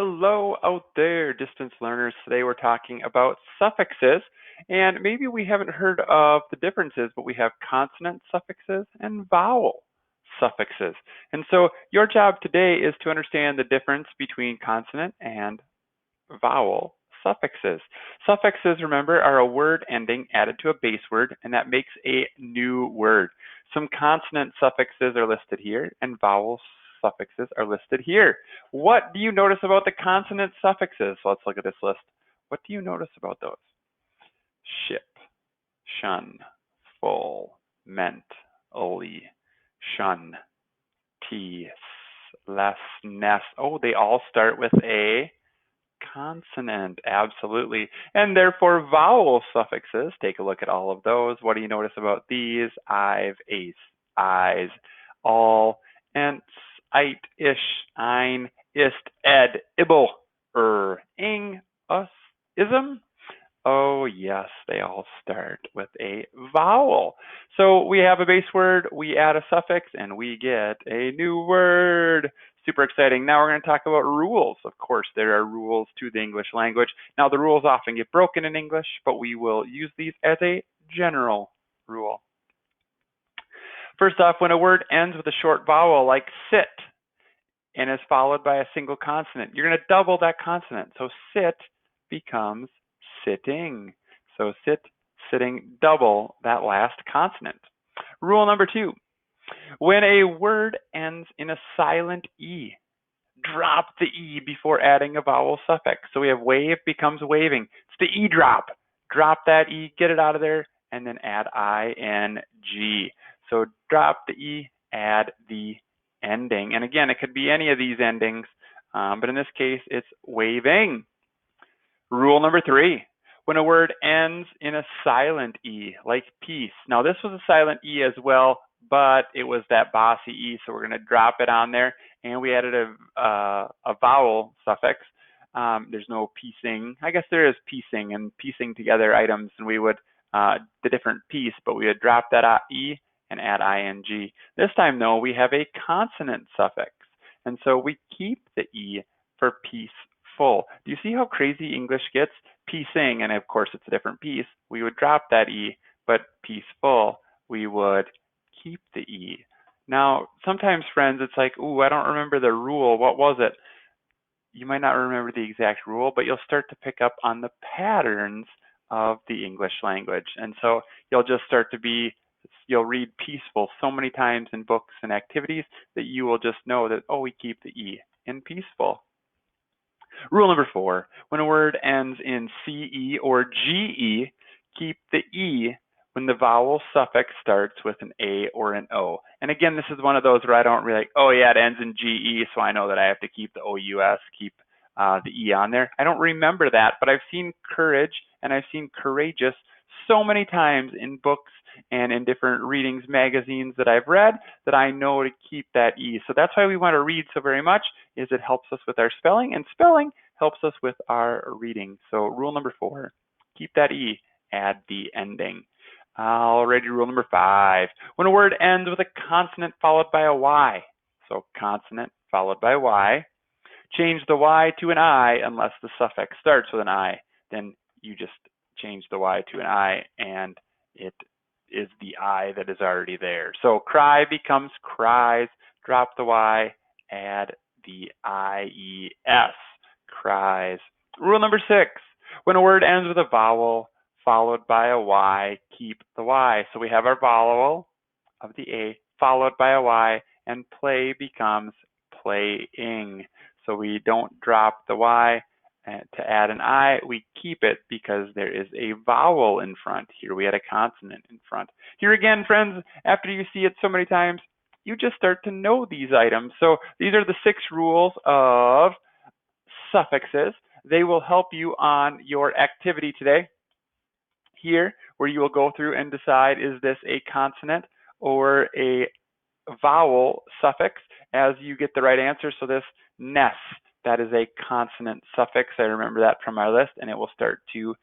Hello out there, distance learners. Today we're talking about suffixes, and maybe we haven't heard of the differences, but we have consonant suffixes and vowel suffixes. And so your job today is to understand the difference between consonant and vowel suffixes. Suffixes, remember, are a word ending added to a base word, and that makes a new word. Some consonant suffixes are listed here, and vowel suffixes are listed here. What do you notice about the consonant suffixes? So let's look at this list. What do you notice about those? Ship, shun, full, meant, only, shun, tease, less, nest. Oh, they all start with a consonant, absolutely. And therefore, vowel suffixes, take a look at all of those. What do you notice about these? I've, ace, eyes, all, ents, ite, ish, ein, ist, ed, ibble, ing, us, ism. Oh, yes, they all start with a vowel. So we have a base word, we add a suffix, and we get a new word. Super exciting. Now we're going to talk about rules. Of course, there are rules to the English language. Now, the rules often get broken in English, but we will use these as a general rule. First off, when a word ends with a short vowel like sit and is followed by a single consonant, you're going to double that consonant. So sit becomes sitting. So sit, sitting, double that last consonant. Rule number 2. When a word ends in a silent E, drop the E before adding a vowel suffix. So we have wave becomes waving. It's the E drop. Drop that E, get it out of there, and then add ing. So drop the E, add the ending. And again, it could be any of these endings, but in this case, it's waving. Rule number 3. When a word ends in a silent E, like peace. Now, this was a silent E as well, but it was that bossy E, so we're going to drop it on there, and we added a vowel suffix. There's no piecing. I guess there is piecing and piecing together items, and we would, the different piece, but we would drop that E and add ing. This time, though, we have a consonant suffix, and so we keep the E for peaceful. Do you see how crazy English gets? Piecing, and of course it's a different piece, we would drop that E, but peaceful, we would keep the E. Now, sometimes, friends, it's like, ooh, I don't remember the rule. What was it? You might not remember the exact rule, but you'll start to pick up on the patterns of the English language. And so you'll just start to you'll read peaceful so many times in books and activities that you will just know that, oh, we keep the E in peaceful. Rule number 4, when a word ends in CE or GE, keep the E when the vowel suffix starts with an A or an O. And again, this is one of those where I don't really like, oh yeah, it ends in GE, so I know that I have to keep the OUS, keep the E on there. I don't remember that, but I've seen courage and I've seen courageous so many times in books and in different readings, magazines that I've read, that I know to keep that E. So that's why we want to read so very much, is it helps us with our spelling, and spelling helps us with our reading. So rule number 4, keep that E, add the ending. Alrighty, rule number 5, when a word ends with a consonant followed by a Y, so consonant followed by Y, change the Y to an I unless the suffix starts with an I. Then you just change the Y to an I, and it is the I that is already there. So cry becomes cries, drop the Y, add the IES, cries. Rule number 6, when a word ends with a vowel followed by a Y, keep the Y. So we have our vowel of the A followed by a Y, and play becomes playing. So we don't drop the Y to add an I, we keep it because there is a vowel in front. Here we had a consonant in front. Here again, friends, after you see it so many times, you just start to know these items. So these are the 6 rules of suffixes. They will help you on your activity today here, where you will go through and decide, is this a consonant or a vowel suffix, as you get the right answer. So this ness, that is a consonant suffix. I remember that from our list, and it will start to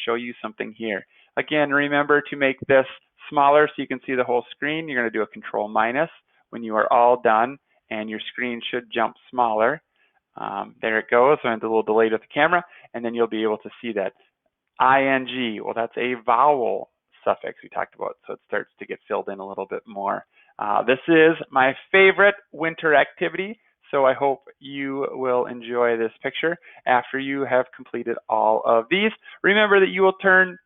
show you something here. Again, remember to make this smaller so you can see the whole screen. You're going to do a Control- when you are all done, and your screen should jump smaller. There it goes. So it's a little delayed with the camera, and then you'll be able to see that ing. Well, that's a vowel suffix we talked about, so it starts to get filled in a little bit more. This is my favorite winter activity, so I hope you will enjoy this picture after you have completed all of these. Remember that you will turn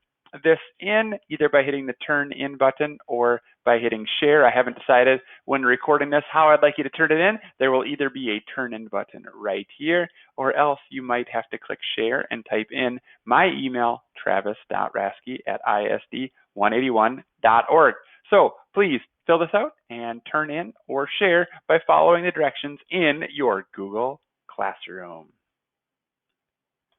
this in either by hitting the turn in button or by hitting share. I haven't decided when recording this how I'd like you to turn it in. There will either be a turn in button right here, or else you might have to click share and type in my email, travis.rasky@isd181.org. So please fill this out and turn in or share by following the directions in your Google Classroom.